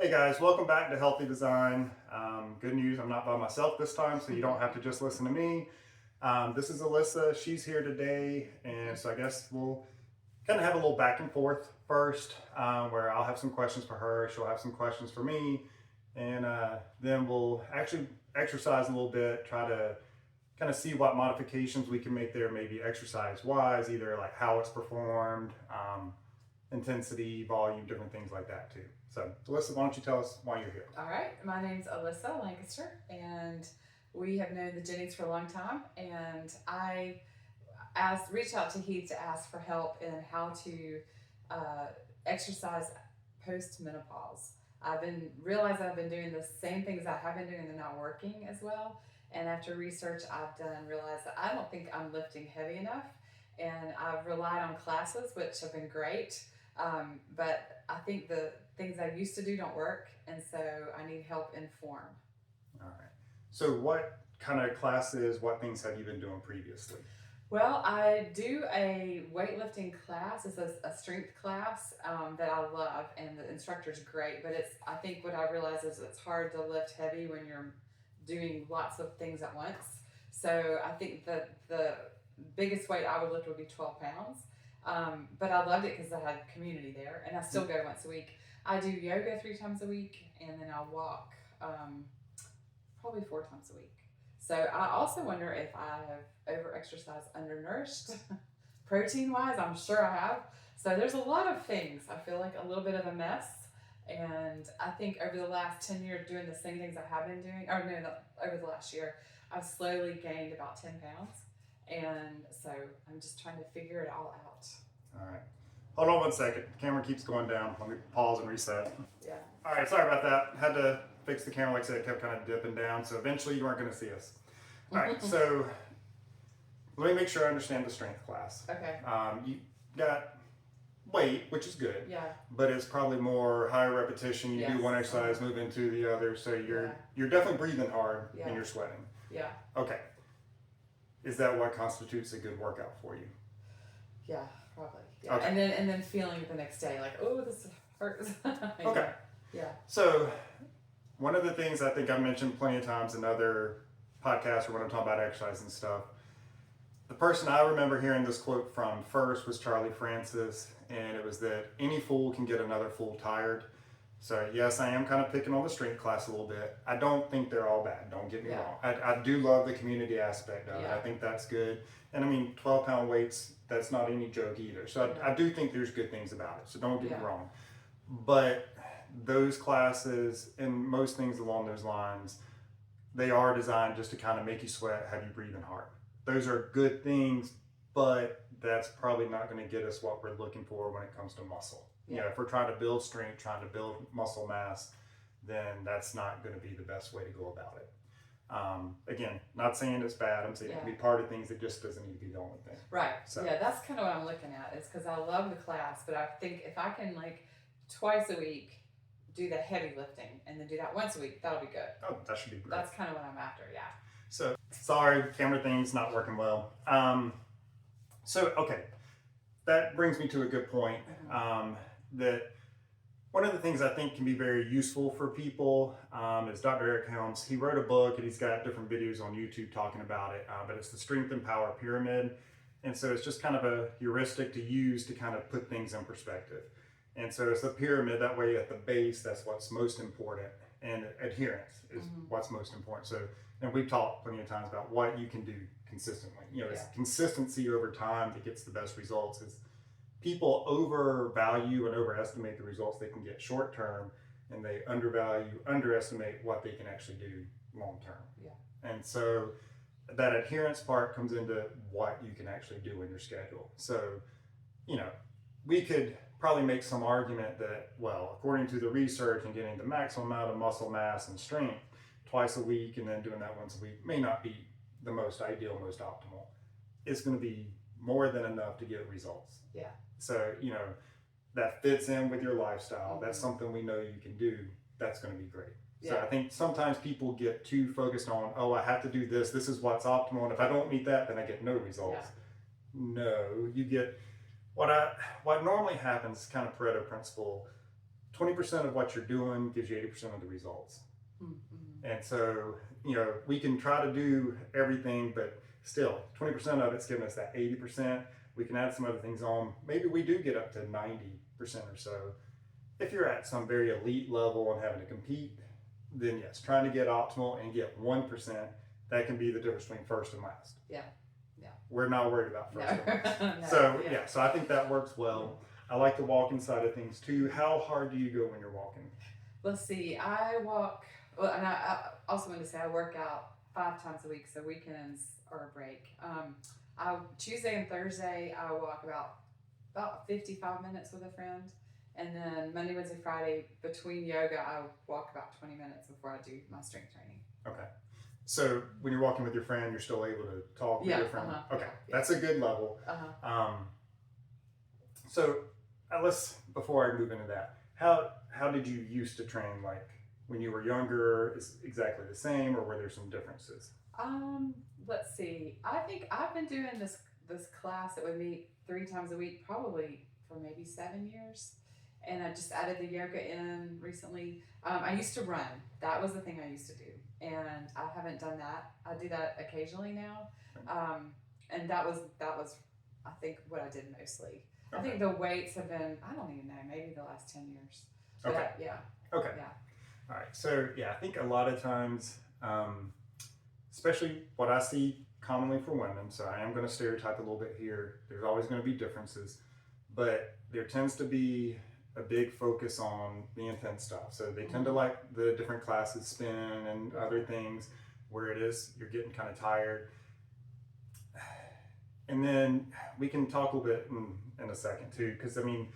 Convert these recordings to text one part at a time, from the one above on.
Hey guys, welcome back to Healthy Design. Good news, I'm not by myself this time, so you don't have to just listen to me. This is Alyssa. She's here today, and so I guess we'll kind of have a little back and forth first, where I'll have some questions for her, she'll have some questions for me, and then we'll actually exercise a little bit, try to kind of see what modifications we can make there, maybe exercise wise, either like how it's performed, intensity, volume, different things like that too. So, Alyssa, why don't you tell us why you're here? All right, my name's Alyssa Lancaster, and we have known the Jennings for a long time. And I reached out to Heath to ask for help in how to uh, exercise post menopause. I've been doing the same things I have been doing, they're not working as well. And after research I've done, realized that I don't think I'm lifting heavy enough, and I've relied on classes, which have been great. But I think the things I used to do don't work, and so I need help in form. All right. So, what kind of classes, what things have you been doing previously? Well, I do a weightlifting class. It's a strength class that I love, and the instructor's great. But I think what I realize is it's hard to lift heavy when you're doing lots of things at once. So I think that the biggest weight I would lift would be 12 pounds. But I loved it because I had community there, and I still go once a week. I do yoga 3 times a week, and then I walk probably 4 times a week. So I also wonder if I have over exercised, undernourished, protein wise. I'm sure I have. So there's a lot of things. I feel like a little bit of a mess. And I think over the last 10 years doing the same things I have been doing, or no, over the last year, I've slowly gained about 10 pounds. And so I'm just trying to figure it all out. All right. Hold on one second. The camera keeps going down. Let me pause and reset. Yeah. All right, sorry about that. Had to fix the camera, like I said, it kept kind of dipping down, so eventually you weren't going to see us. All right, so let me make sure I understand the strength class. Okay. You got weight, which is good, Yeah. but it's probably more higher repetition. You do Yes. one exercise, move into the other, so Yeah. you're definitely breathing hard Yeah. and you're sweating. Yeah. Okay, is that what constitutes a good workout for you? Yeah. Probably. Yeah. Okay. And then feeling it the next day, like, oh, this hurts. Okay. Yeah. So one of the things I think I've mentioned plenty of times in other podcasts or when I'm talking about exercise and stuff, the person I remember hearing this quote from first was Charlie Francis, and it was that any fool can get another fool tired. So yes, I am kind of picking on the strength class a little bit. I don't think they're all bad, don't get me Yeah. wrong. I do love the community aspect of it. Yeah. I think that's good. And I mean, 12-pound weights, that's not any joke either. So I do think there's good things about it, so don't get me Yeah. wrong. But those classes and most things along those lines, they are designed just to kind of make you sweat, have you breathing hard. Those are good things, but that's probably not going to get us what we're looking for when it comes to muscle. You know, if we're trying to build strength, trying to build muscle mass, then that's not going to be the best way to go about it. Again, not saying it's bad. I'm saying it can be part of things. It just doesn't need to be the only thing. Right. So. Yeah, that's kind of what I'm looking at. Is because I love the class, but I think if I can like twice a week do the heavy lifting and then do that once a week, that'll be good. Oh, that should be great. That's kind of what I'm after. Yeah. So sorry, camera thing's not working well. So okay, that brings me to a good point. That one of the things I think can be very useful for people is Dr. Eric Helms. He wrote a book and he's got different videos on YouTube talking about it, but it's the Strength and Power Pyramid. And so it's just kind of a heuristic to use to kind of put things in perspective. And so it's the pyramid, that way at the base, that's what's most important. And adherence is what's most important. So, and we've talked plenty of times about what you can do consistently. You know, it's consistency over time that gets the best results. Is people overvalue and overestimate the results they can get short term, and they underestimate what they can actually do long term. Yeah. And so that adherence part comes into what you can actually do in your schedule. So, you know, we could probably make some argument that, well, according to the research and getting the maximum amount of muscle mass and strength twice a week and then doing that once a week may not be the most ideal, most optimal. It's going to be more than enough to get results. Yeah. So, you know, that fits in with your lifestyle. That's something we know you can do. That's going to be great. So I think sometimes people get too focused on, oh, I have to do this. This is what's optimal. And if I don't meet that, then I get no results. No, you get what normally happens, kind of Pareto principle. 20% of what you're doing gives you 80% of the results. Mm-hmm. And so, we can try to do everything, but still 20% of it's giving us that 80%. We can add some other things on. Maybe we do get up to 90% or so. If you're at some very elite level and having to compete, then yes, trying to get optimal and get 1%, that can be the difference between first and last. Yeah. We're not worried about first and last. No, So so I think that works well. I like the walking side of things too. How hard do you go when you're walking? Let's see. I walk. Well, and I also want to say I work out 5 times a week, so weekends are a break. Tuesday and Thursday I walk about 55 minutes with a friend, and then Monday, Wednesday, Friday between yoga I walk about 20 minutes before I do my strength training. Okay. So when you're walking with your friend, you're still able to talk with your friend? Okay. Yeah. That's a good level. So let's, before I move into that, how did you used to train? Like when you were younger, is exactly the same, or were there some differences? Let's see. I think I've been doing this class that would meet 3 times a week probably for maybe 7 years, and I just added the yoga in recently. I used to run. That was the thing I used to do, and I haven't done that. I do that occasionally now, and that was I think what I did mostly. Okay. I think the weights have been, I don't even know, maybe the last 10 years. But okay. Okay. Yeah. All right. So I think a lot of times, especially what I see commonly for women, so I am going to stereotype a little bit here. There's always going to be differences, but there tends to be a big focus on the intense stuff. So they tend to like the different classes, spin and other things where it is, you're getting kind of tired. And then we can talk a little bit in a second too, because I mean,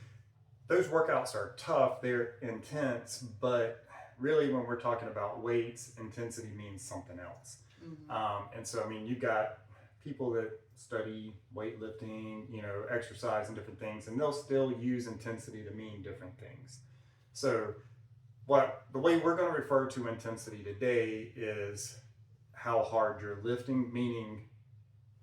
those workouts are tough, they're intense, but really when we're talking about weights, intensity means something else. And so, I mean, you got people that study weightlifting, exercise and different things, and they'll still use intensity to mean different things. So the way we're going to refer to intensity today is how hard you're lifting, meaning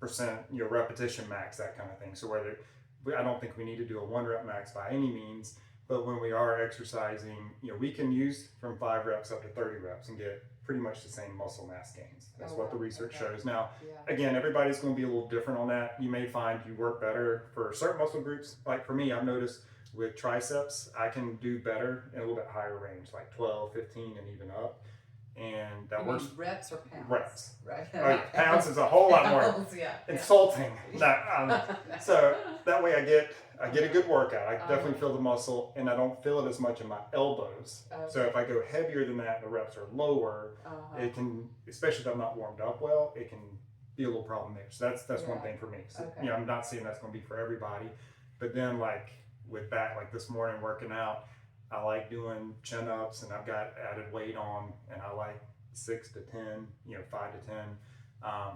percent, repetition max, that kind of thing. So I don't think we need to do a 1 rep max by any means, but when we are exercising, we can use from 5 reps up to 30 reps and get pretty much the same muscle mass gains. That's what the research shows. Now, again, everybody's going to be a little different on that. You may find you work better for certain muscle groups. Like for me, I've noticed with triceps, I can do better in a little bit higher range, like 12, 15, and even up. And that works. Reps or pounds? Reps. Right. Pounds is a whole lot more insulting. So that way I get a good workout. I definitely feel the muscle, and I don't feel it as much in my elbows. Okay. So if I go heavier than that, the reps are lower. It can, especially if I'm not warmed up well, it can be a little problem there. So that's one thing for me. So, I'm not saying that's going to be for everybody, but then like with that, like this morning working out, I like doing chin ups, and I've got added weight on, and I like 6 to 10, 5 to 10.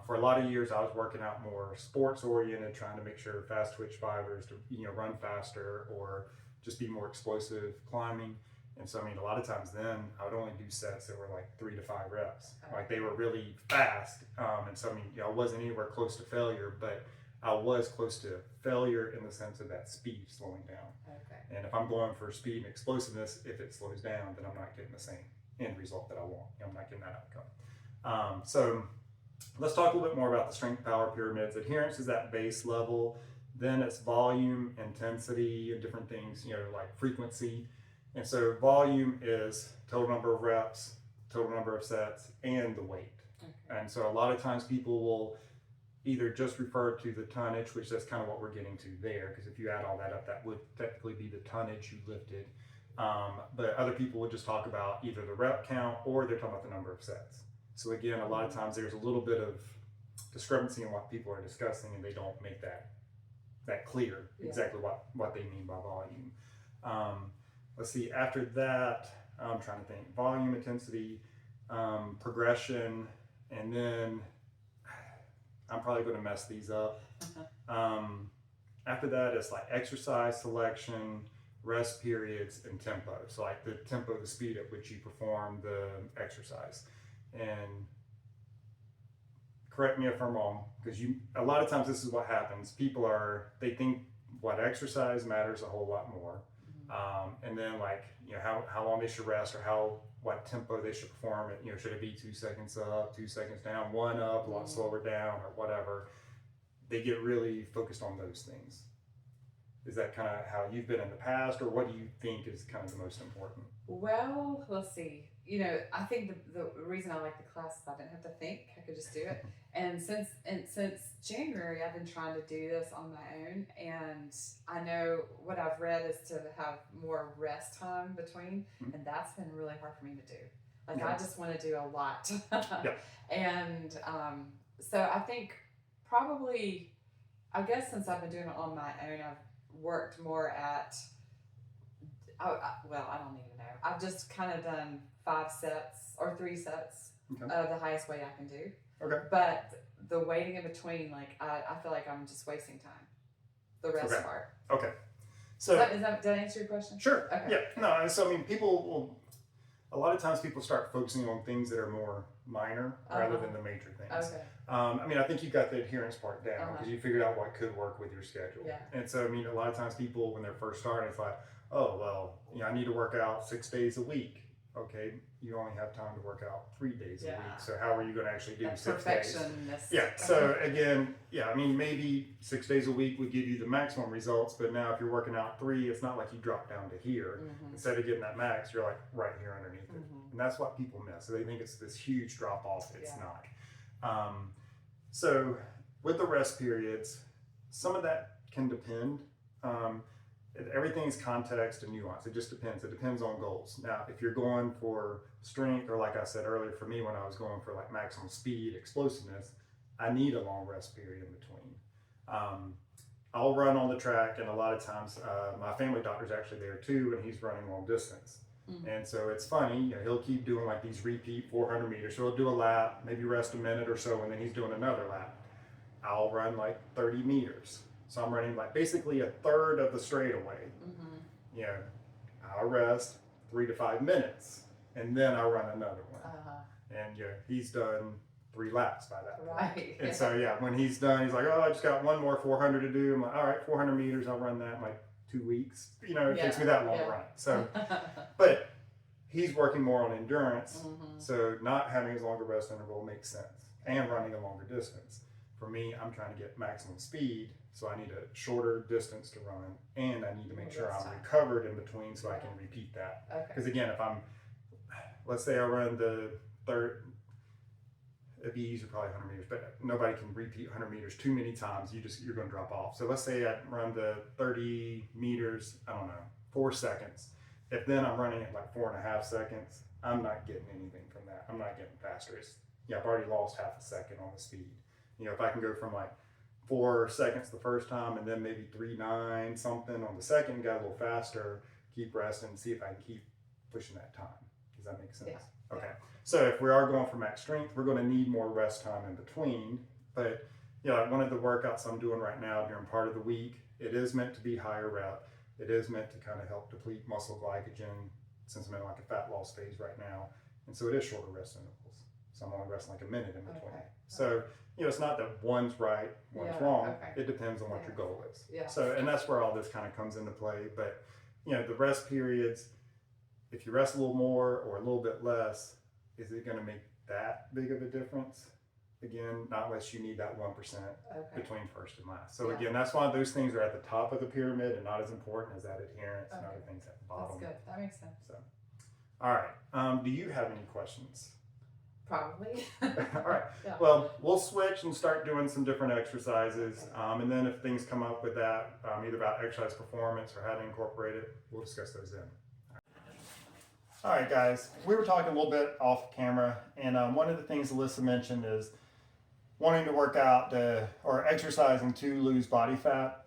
For a lot of years, I was working out more sports oriented, trying to make sure fast twitch fibers to run faster or just be more explosive climbing. And so, I mean, a lot of times then I would only do sets that were like 3 to 5 reps. Like they were really fast. And so, I mean, I wasn't anywhere close to failure, but I was close to failure in the sense of that speed slowing down. Okay. And if I'm going for speed and explosiveness, if it slows down, then I'm not getting the same end result that I want. I'm not getting that outcome. So let's talk a little bit more about the strength power pyramids. Adherence is that base level. Then it's volume, intensity, and different things, like frequency. And so volume is total number of reps, total number of sets, and the weight. Okay. And so a lot of times people will either just refer to the tonnage, which that's kind of what we're getting to there, because if you add all that up, that would technically be the tonnage you lifted. But other people would just talk about either the rep count or they're talking about the number of sets. So again, a lot of times there's a little bit of discrepancy in what people are discussing, and they don't make that clear exactly what they mean by volume. Let's see, after that, I'm trying to think, volume, intensity, progression, and then I'm probably going to mess these up. After that, it's like exercise selection, rest periods, and tempo. So like the tempo, the speed at which you perform the exercise. And correct me if I'm wrong, because a lot of times this is what happens. They think what exercise matters a whole lot more. And then like, how long they should rest or what tempo they should perform at. Should it be 2 seconds up, 2 seconds down, one up, a lot slower down, or whatever. They get really focused on those things. Is that kind of how you've been in the past, or what do you think is kind of the most important? Well, let's see. I think the reason I like the class is I didn't have to think; I could just do it. And since January, I've been trying to do this on my own, and I know what I've read is to have more rest time between, and that's been really hard for me to do. Like I just want to do a lot, and so I think probably, I guess since I've been doing it on my own, I've worked more at. Well, I don't even know. I've just kind of done 5 sets or 3 sets of the highest weight I can do. Okay. But the waiting in between, like I feel like I'm just wasting time. The rest part. Okay. So did I answer your question? Sure. Okay. Yeah. No. So I mean, people will. A lot of times, people start focusing on things that are more minor rather than the major things. Okay. I mean, I think you've got the adherence part down because you figured out what could work with your schedule. Yeah. And so, I mean, a lot of times people, when they're first starting, it's like, oh, well, I need to work out 6 days a week. Okay, you only have time to work out 3 days a week. So how are you going to actually do 6 days? Yeah. So again, I mean, maybe 6 days a week would give you the maximum results, but now if you're working out 3, it's not like you drop down to here. Instead of getting that max, you're like right here underneath it, and that's what people miss. So they think it's this huge drop off. It's not. So with the rest periods, some of that can depend. Everything's context and nuance. It just depends. It depends on goals. Now, if you're going for strength, or like I said earlier, for me, when I was going for like maximum speed, explosiveness, I need a long rest period in between. I'll run on the track, and a lot of times my family doctor's actually there too, and he's running long distance. And so it's funny, he'll keep doing like these repeat 400 meters. So he'll do a lap, maybe rest a minute or so, and then he's doing another lap. I'll run like 30 meters. So I'm running like basically a third of the straightaway. I'll rest 3 to 5 minutes, and then I'll run another one. And he's done 3 laps by that point. Right. And so when he's done, he's like, oh, I just got one more 400 to do. I'm like, all right, 400 meters, I'll run that in like 2 weeks. It takes me that long to run. So, but he's working more on endurance. So not having as long a rest interval makes sense, and running a longer distance. For me, I'm trying to get maximum speed. So I need a shorter distance to run, and I need to make sure I'm recovered in between so I can repeat that. Because again, let's say I run the third, it'd be easier probably 100 meters, but nobody can repeat 100 meters too many times. You're going to drop off. So let's say I run the 30 meters, 4 seconds. If then I'm running at like 4.5 seconds, I'm not getting anything from that. I'm not getting faster. I've already lost half a second on the speed. If I can go from like 4 seconds the first time, and then maybe 3.9 something on the second, got a little faster, keep resting, see if I can keep pushing that time. Does that make sense? Yeah. Okay. So if we are going for max strength, we're going to need more rest time in between. But one of the workouts I'm doing right now during part of the week, it is meant to be higher rep. It is meant to kind of help deplete muscle glycogen, since I'm in like a fat loss phase right now. And so it is shorter rest intervals. So I'm only resting like a minute in between. So it's not that one's right, one's wrong. It depends on what your goal is. So, and that's where all this kind of comes into play. But the rest periods, if you rest a little more or a little bit less, is it going to make that big of a difference? Again, not unless you need that 1% between first and last. So again, that's why those things are at the top of the pyramid and not as important as that adherence and other things at the bottom. That's good. That makes sense. So, all right. Do you have any questions? Probably. All right. Well, we'll switch and start doing some different exercises. And then if things come up with that, either about exercise performance or how to incorporate it, we'll discuss those then. All right, guys. We were talking a little bit off camera, and one of the things Alyssa mentioned is wanting to work out or exercising to lose body fat.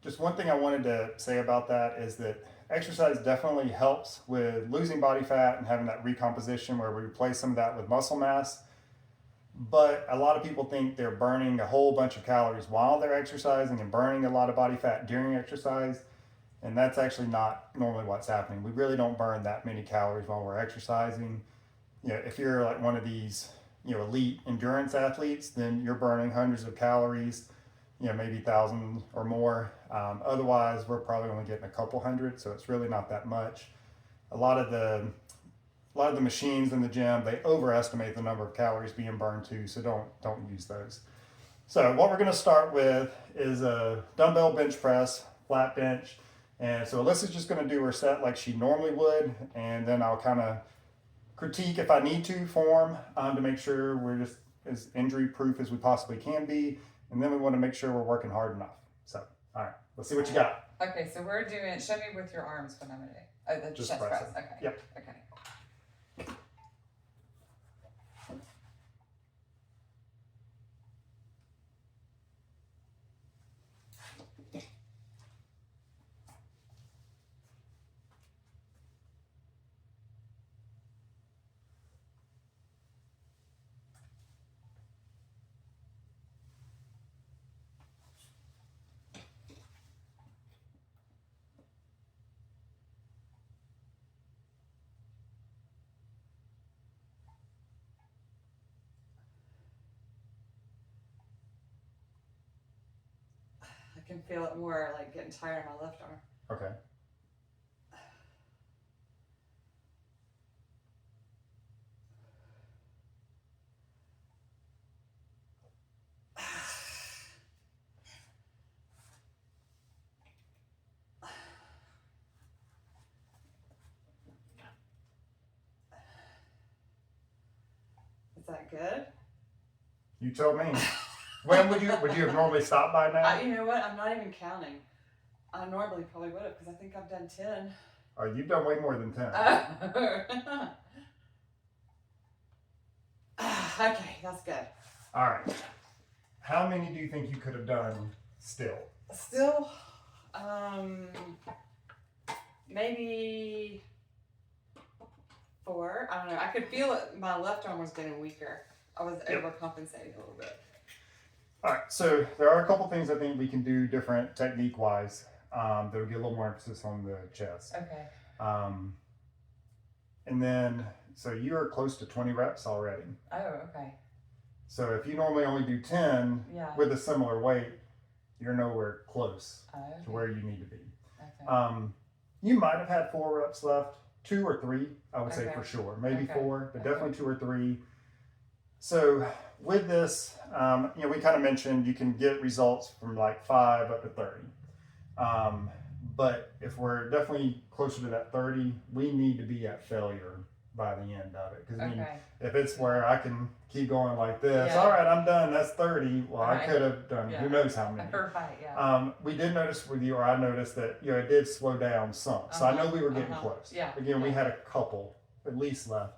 Just one thing I wanted to say about that is that exercise definitely helps with losing body fat and having that recomposition where we replace some of that with muscle mass. But a lot of people think they're burning a whole bunch of calories while they're exercising and burning a lot of body fat during exercise. And that's actually not normally what's happening. We really don't burn that many calories while we're exercising. If you're like one of these, elite endurance athletes, then you're burning hundreds of calories, maybe 1,000 or more. Otherwise, we're probably only getting a couple hundred, so it's really not that much. a lot of the machines in the gym, they overestimate the number of calories being burned too, so don't use those. So what we're going to start with is a dumbbell bench press, flat bench. And so Alyssa's just going to do her set like she normally would, and then I'll kind of critique if I need to form to make sure we're just as injury proof as we possibly can be. And then we want to make sure we're working hard enough. So, all right, let's see what you got. Okay, so we're doing, show me with your arms what I'm going to do. Oh, the Just chest press press. it. Okay. Yep. Okay. I can feel it more like getting tired on my left arm. Okay. Is that good? You tell me. When would you have normally stopped by now? You know what? I'm not even counting. I normally probably would have because I think I've done 10. Oh, you've done way more than 10. Okay, that's good. All right. How many do you think you could have done still? Still, maybe 4. I don't know. I could feel it. My left arm was getting weaker. I was overcompensating a little bit. All right, so there are a couple things I think we can do different technique-wise that would get a little more emphasis on the chest. Okay. And then, so you are close to 20 reps already. Oh, okay. So if you normally only do 10 Yeah. with a similar weight, you're nowhere close Okay. to where you need to be. Okay. You might have had 4 reps left, 2 or 3, I would say Okay. for sure. Maybe Okay. 4, but Okay. definitely 2 or 3. So with this, we kind of mentioned you can get results from like 5 up to 30. But if we're definitely closer to that 30, we need to be at failure by the end of it. Because I mean, Okay. if it's where I can keep going like this, Yeah. all right, I'm done, that's 30. Well, I Right. could have done Yeah. who knows how many. Right, yeah. We did notice with you, or I noticed that, it did slow down some. So I know we were getting close. Yeah. Again, we Yeah. had a couple at least left.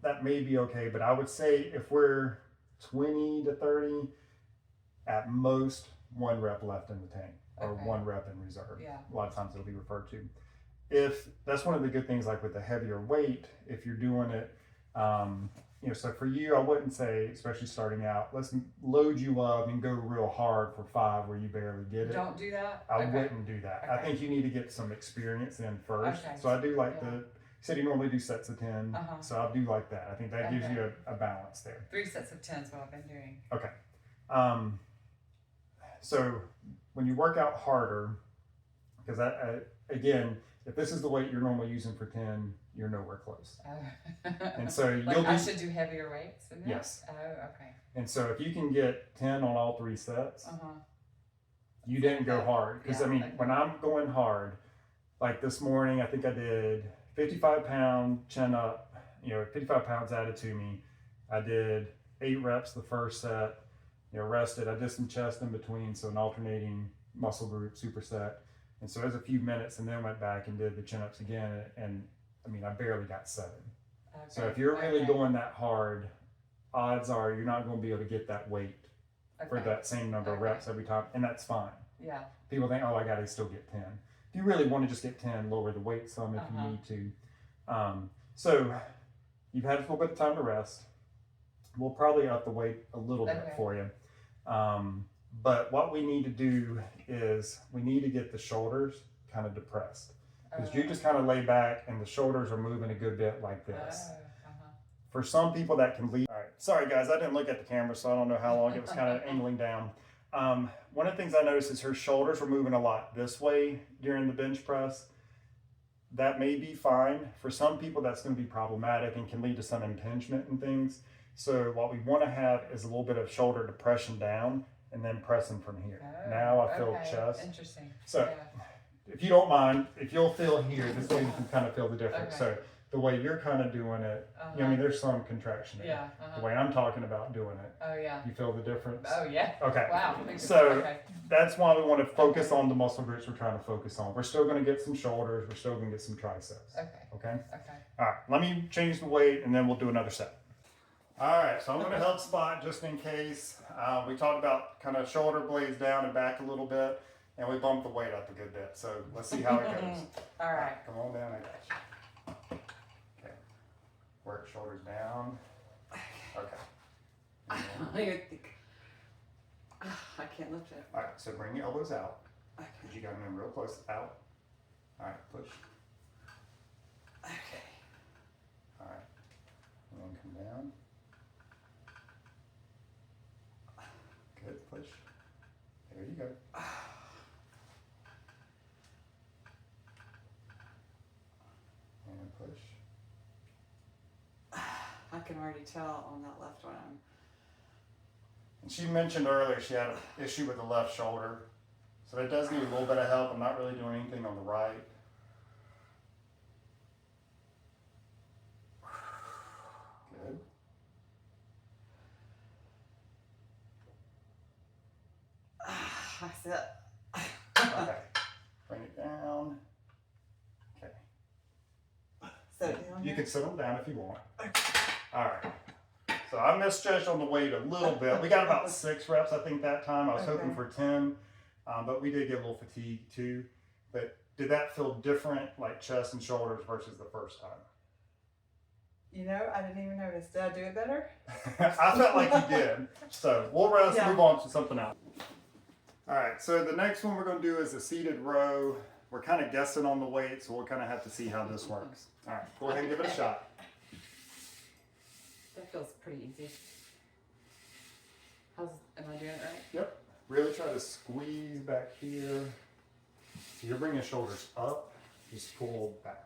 That may be okay, but I would say if we're 20 to 30, at most 1 rep left in the tank or Okay. 1 rep in reserve. Yeah. A lot of times it'll be referred to. If that's one of the good things, like with the heavier weight, if you're doing it, so for you, I wouldn't say, especially starting out, let's load you up and go real hard for 5 where you barely get it. Don't do that? I Okay. wouldn't do that. I Okay. think you need to get some experience in first. Okay. So I do like Yeah. you said you normally do sets of 10. Uh-huh. So I do like that. I think that gives Okay. you a balance there. 3 sets of 10 is what I've been doing. Okay. So when you work out harder, because again, if this is the weight you're normally using for 10, you're nowhere close. And so like you'll I be, should do heavier weights than that? Yes. Oh, okay. and so if you can get 10 on all 3 sets, Uh-huh. you didn't go hard. Because Yeah, I mean, okay. when I'm going hard, like this morning, I think I did 55-pound chin up, 55 pounds added to me. I did 8 reps the first set, rested. I did some chest in between, so an alternating muscle group superset. And so it was a few minutes, and then went back and did the chin ups again. And I mean, I barely got 7. Okay. So if you're really Okay. going that hard, odds are you're not going to be able to get that weight for Okay. that same number of Okay. reps every time, and that's fine. Yeah. People think, oh, I got to still get 10. If you really want to just get 10, lower the weight some if Uh-huh. you need to. So you've had a little bit of time to rest. We'll probably up the weight a little bit Okay. for you. But what we need to do is we need to get the shoulders kind of depressed. Because you just kind of lay back and the shoulders are moving a good bit like this. Uh-huh. For some people that can lead. All right, sorry guys, I didn't look at the camera, so I don't know how long it was kind of angling down. One of the things I noticed is her shoulders were moving a lot this way during the bench press. that may be fine. For some people, that's going to be problematic and can lead to some impingement and things. So what we want to have is a little bit of shoulder depression down and then pressing from here. Oh, Now I feel okay. chest. Interesting. So Yeah. if you don't mind, if you'll feel here, this way you can kind of feel the difference. Okay. So the way you're kind of doing it, you know, I mean, there's some contraction in it. Yeah. The way I'm talking about doing it, Oh yeah. you feel the difference? Oh yeah. Okay. Wow. So Okay. that's why we want to focus on the muscle groups we're trying to focus on. We're still going to get some shoulders. We're still going to get some triceps. Okay. Okay? Okay. All right. Let me change the weight and then we'll do another set. All right. So I'm going to help spot just in case. We talked about kind of shoulder blades down and back a little bit. And we bumped the weight up a good bit. So let's see how it goes. All right. Come on down. I got you. Okay. Work shoulders down. Okay. I can't lift it. All right. So bring your elbows out. Okay. Because you got them in real close. Out. All right. Push. Okay. All right. And then come down. Good. Push. There you go. And push. I can already tell on that left one. And she mentioned earlier she had an issue with the left shoulder. So that does need a little bit of help. I'm not really doing anything on the right. Good. That's it. Okay. Bring it down. Okay. Sit down. You can sit them down if you want. All right. So I misjudged on the weight a little bit. We got about 6 reps, I think, that time. I was hoping for 10, but we did get a little fatigued too. But did that feel different, like chest and shoulders versus the first time? You know, I didn't even notice. Did I do it better? I felt like you did. So we'll rest, Yeah. move on to something else. All right, so the next one we're going to do is a seated row. We're kind of guessing on the weight, so we'll kind of have to see how this works. All right, go ahead and give it a shot. That feels pretty easy. Am I doing it right? Yep. Really try to squeeze back here. So you're bringing shoulders up, just pull back.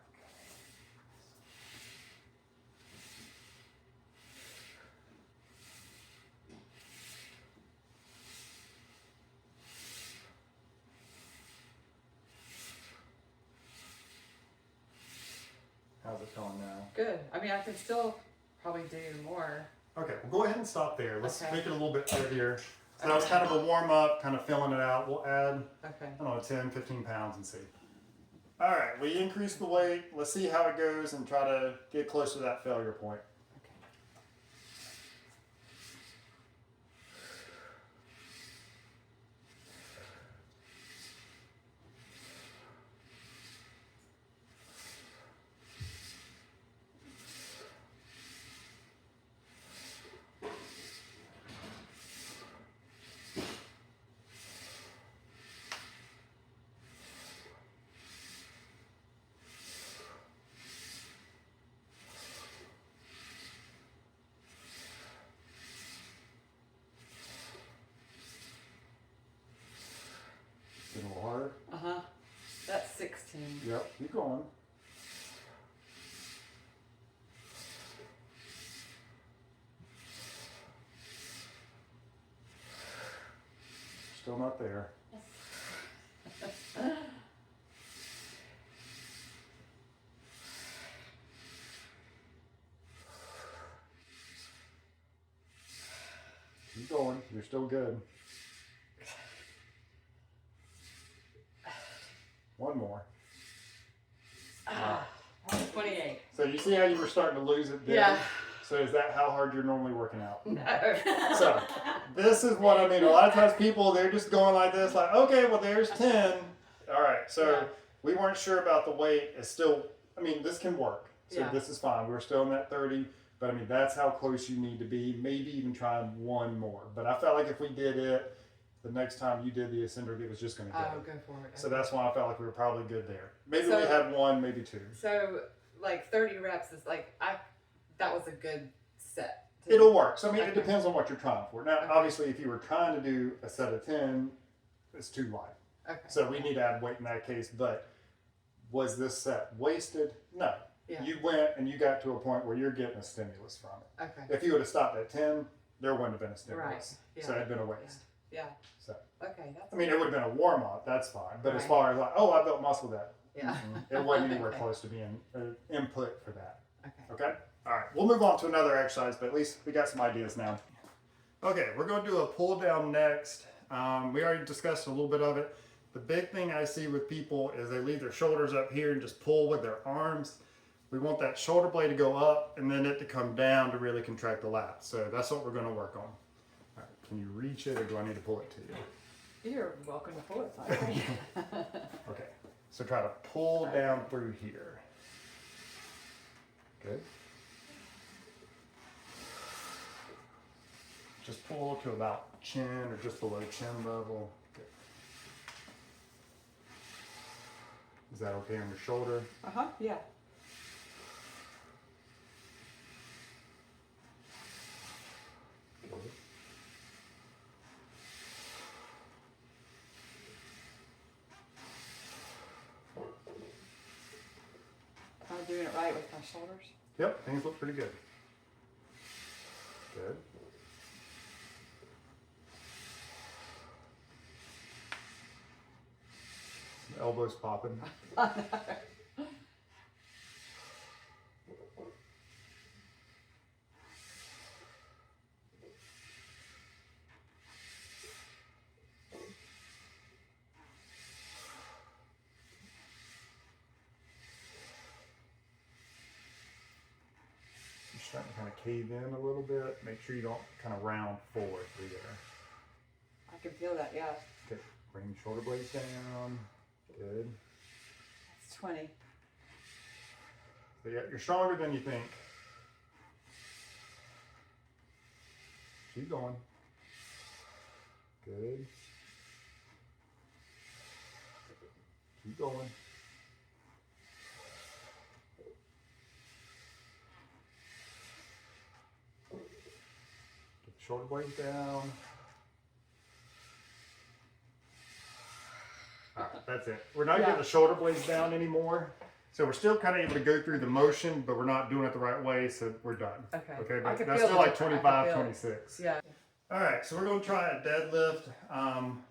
How's it going now? Good. I mean, I can still probably do more. Okay, well go ahead and stop there. Let's Okay. make it a little bit heavier. So that was kind of a warm up, kind of filling it out. We'll add, Okay. I don't know, 10, 15 pounds and see. All right, we increase the weight. Let's see how it goes and try to get close to that failure point. Okay. A little harder. Uh-huh. That's 16. Yep, keep going. Still not there. Keep going. You're still good. One more. 28. So you see how you were starting to lose it there? Yeah. So is that how hard you're normally working out? No. So this is what I mean. A lot of times people, they're just going like this, like, okay, well, there's 10. All right. So Yeah. we weren't sure about the weight. It's still, I mean, this can work. So Yeah. this is fine. We're still in that 30. But I mean, that's how close you need to be. Maybe even trying one more. But I felt like if we did it, the next time you did the eccentric, it was just going to go. Oh, go for it. So that's why I felt like we were probably good there. Maybe So- we had 1, maybe 2. So, like 30 reps is like, that was a good set. It'll work. So I mean, it Okay. depends on what you're trying for. Now, Okay. obviously, if you were trying to do a set of 10, it's too light. Okay. So we need to add weight in that case. But was this set wasted? No. Yeah. You went and you got to a point where you're getting a stimulus from it. Okay. If you would have stopped at 10, there wouldn't have been a stimulus. Right. Yeah. So it had been a waste. Yeah. So, Okay. That's I mean, it would have been a warm up, that's fine. But as Right. far as like, oh, I built muscle that, yeah. it wasn't anywhere Okay. close to being input for that. Okay. Okay? All right, we'll move on to another exercise, but at least we got some ideas now. Okay, we're going to do a pull down next. We already discussed a little bit of it. The big thing I see with people is they leave their shoulders up here and just pull with their arms. We want that shoulder blade to go up and then it to come down to really contract the lats. So that's what we're going to work on. All right, can you reach it or do I need to pull it to you? You're welcome to pull it. Sorry. Okay, so try to pull down through here. Good. Just pull to about chin or just below chin level. Good. Is that okay on your shoulder? Yeah. Good. Am I doing it right with my shoulders? Yep, things look pretty good. Good. Elbows popping. You're starting to kind of cave in a little bit. Make sure you don't kind of round forward through there. I can feel that. Yeah. Okay, bring your shoulder blades down. Good. It's 20. So yeah, you're stronger than you think. Keep going. Good. Keep going. Get the shoulder blades down. All right, that's it. We're not getting the shoulder blades down anymore. So we're still kind of able to go through the motion, but we're not doing it the right way, so we're done. Okay. Okay, I but can that's feel still the like difference. I can 25, feel it. 26. Yeah. All right, so we're going to try a deadlift.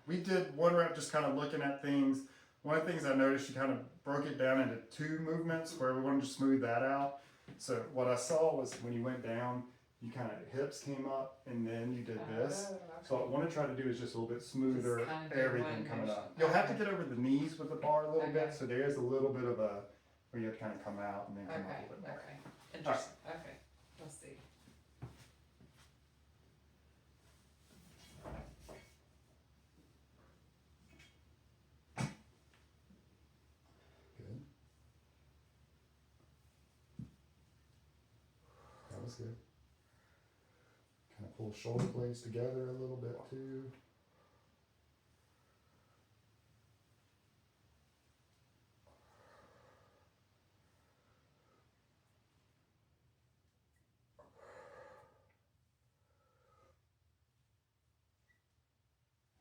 We did one rep just kind of looking at things. One of the things I noticed, you kind of broke it down into two movements where we wanted to smooth that out. So what I saw was when you went down, you kind of hips came up and then you did this. Oh, So what I want to try to do is just a little bit smoother, Just kind of do everything one coming motion. up. You'll have to Okay. get over the knees with the bar a little Okay. bit. So there is a little bit of a, where you have to kind of come out and then come up a Okay. little bit more. Okay. Interesting. Okay. Let's see. Good. That was good. Kind of pull shoulder blades together a little bit too.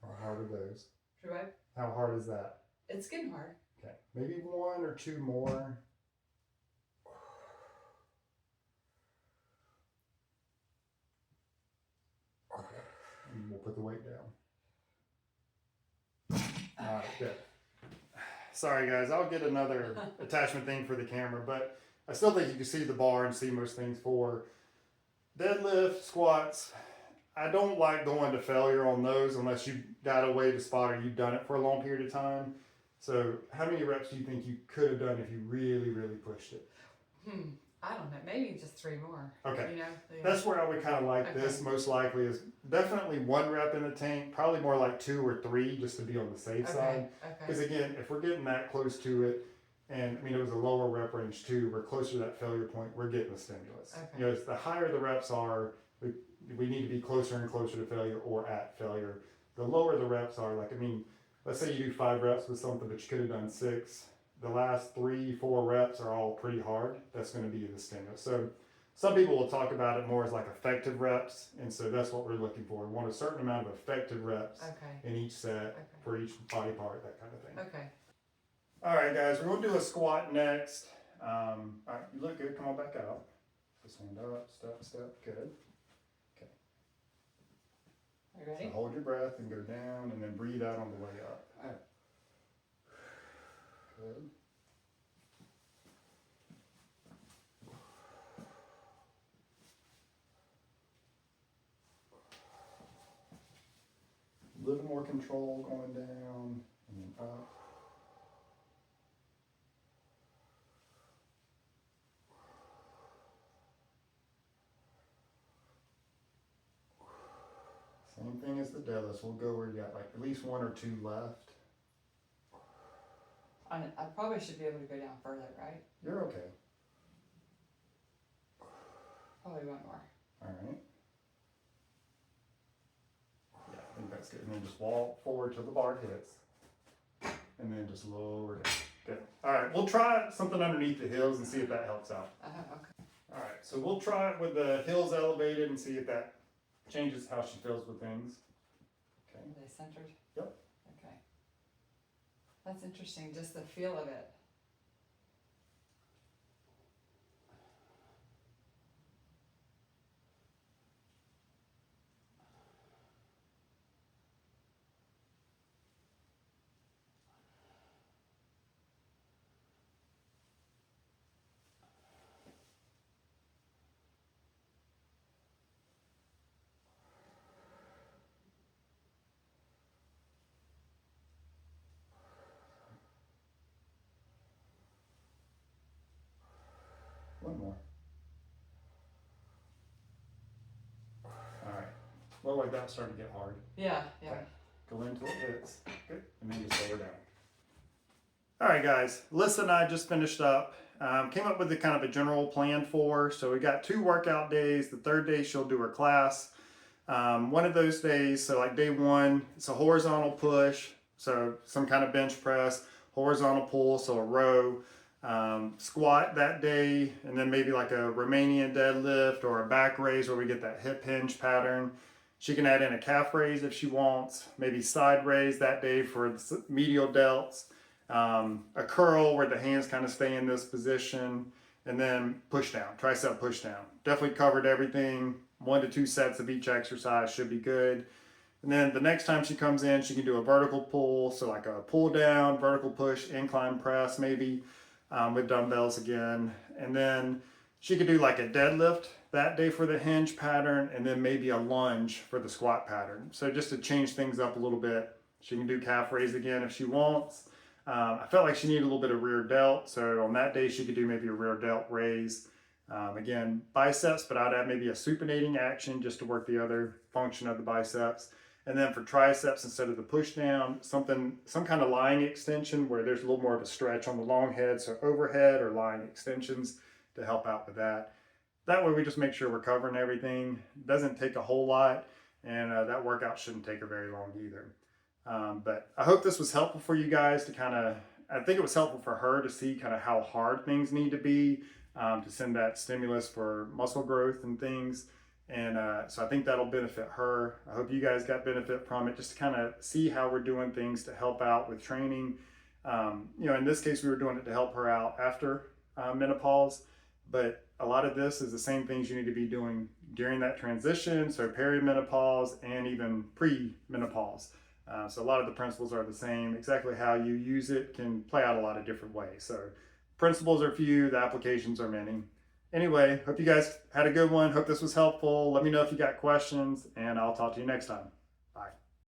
How hard are those? Should I? How hard is that? It's getting hard. Okay, maybe one or two more. And we'll put the weight down. All right, good. Sorry guys, I'll get another attachment thing for the camera, but I still think you can see the bar and see most things for deadlift, squats. I don't like going to failure on those unless you got a way to spot or you've done it for a long period of time. So how many reps do you think you could have done if you really, really pushed it? I don't know. Maybe just 3 more. Okay. You know? Yeah. That's where I would kind of like this most likely is definitely 1 rep in the tank, probably more like 2 or 3 just to be on the safe side. Because Okay. again, if we're getting that close to it, and I mean, it was a lower rep range too, we're closer to that failure point, we're getting the stimulus. Okay. You know, the higher the reps are, we need to be closer and closer to failure or at failure. The lower the reps are, like, I mean, let's say you do 5 reps with something, but you could have done 6. The last 3, 4 reps are all pretty hard. That's going to be the stimulus. So some people will talk about it more as like effective reps. And so that's what we're looking for. We want a certain amount of effective reps Okay. in each set for each body part, that kind of thing. Okay. All right, guys, we're gonna do a squat next. All right, you look good. Come on back out. Just stand up, step. Good. Okay. Are you ready? So hold your breath and go down, and then breathe out on the way up. Good. A little more control going down and then up. Same thing as the deadlifts. We'll go where you got like at least one or two left. I probably should be able to go down further, right? You're okay. Probably one more. All right. Yeah, I think that's good. And then just walk forward till the bar hits. And then just lower down. Good. All right, we'll try something underneath the heels and see if that helps out. Okay. All right, so we'll try it with the heels elevated and see if that changes how she feels with things. Okay. Are they centered? Yep. Okay. That's interesting, just the feel of it. One more. All right. Well, like that's starting to get hard. Yeah. Okay. Go until it hits. Good. And then just lower down. All right, guys. Alyssa and I just finished up. Came up with a kind of a general plan for her. So we got 2 workout days. The 3rd day she'll do her class. One of those days, so like day 1, it's a horizontal push. So some kind of bench press, horizontal pull, so a row. Squat that day, and then maybe like a Romanian deadlift or a back raise where we get that hip hinge pattern. She can add in a calf raise if she wants, maybe side raise that day for the medial delts, a curl where the hands kind of stay in this position, and then push down, tricep push down. Definitely covered everything. 1 to 2 sets of each exercise should be good. And then the next time she comes in, she can do a vertical pull, so like a pull down, vertical push, incline press maybe. With dumbbells again. And then she could do like a deadlift that day for the hinge pattern, and then maybe a lunge for the squat pattern. So just to change things up a little bit, she can do calf raise again if she wants. I felt like she needed a little bit of rear delt, so on that day she could do maybe a rear delt raise. Again, biceps, but I'd add maybe a supinating action just to work the other function of the biceps. And then for triceps, instead of the push down, some kind of lying extension where there's a little more of a stretch on the long head, so overhead or lying extensions to help out with that. That way we just make sure we're covering everything. It doesn't take a whole lot, and that workout shouldn't take her very long either. But I hope this was helpful for you guys to I think it was helpful for her to see kind of how hard things need to be to send that stimulus for muscle growth and things. And so I think that'll benefit her. I hope you guys got benefit from it, just to kind of see how we're doing things to help out with training. In this case, we were doing it to help her out after menopause, but a lot of this is the same things you need to be doing during that transition, so perimenopause and even pre-menopause. So a lot of the principles are the same. Exactly how you use it can play out a lot of different ways. So principles are few, the applications are many. Anyway, hope you guys had a good one. Hope this was helpful. Let me know if you got questions, and I'll talk to you next time.